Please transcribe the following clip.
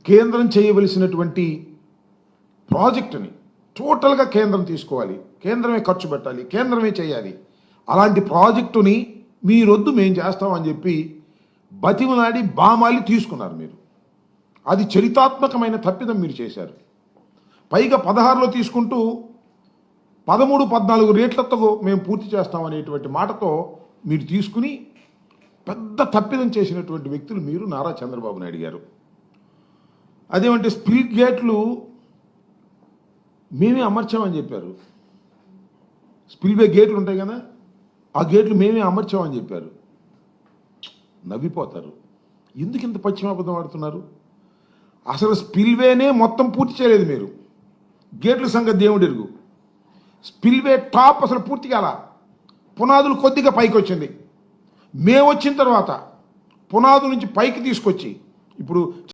కేంద్రం చేయవలసినటువంటి ప్రాజెక్టుని టోటల్గా కేంద్రం తీసుకోవాలి, కేంద్రమే ఖర్చు పెట్టాలి, కేంద్రమే చేయాలి. అలాంటి ప్రాజెక్టుని మీరొద్దు మేము చేస్తామని చెప్పి బతిమలాడి బామాలి తీసుకున్నారు మీరు. అది చరితాత్మకమైన తప్పిదం మీరు చేశారు. పైగా 16లో తీసుకుంటూ 13, 14 రేట్లతో మేము పూర్తి చేస్తామనేటువంటి మాటతో మీరు తీసుకుని పెద్ద తప్పిదం చేసినటువంటి వ్యక్తులు మీరు, నారా చంద్రబాబు నాయుడు గారు. అదేమంటే స్పీడ్ గేట్లు మేమే అమర్చామని చెప్పారు. స్పిల్వే గేట్లు ఉంటాయి కదా, ఆ గేట్లు మేమే అమర్చామని చెప్పారు. నవ్విపోతారు. ఎందుకు ఇంత పశ్చిమాబద్ధం ఆడుతున్నారు? అసలు స్పిల్వేనే మొత్తం పూర్తి చేయలేదు మీరు. గేట్ల సంగతి దేవుడు ఎరుగు. స్పిల్వే టాప్ అసలు పూర్తి కాల, పునాదులు కొద్దిగా పైకి వచ్చింది. మేము వచ్చిన తర్వాత పునాదుల నుంచి పైకి తీసుకొచ్చి ఇప్పుడు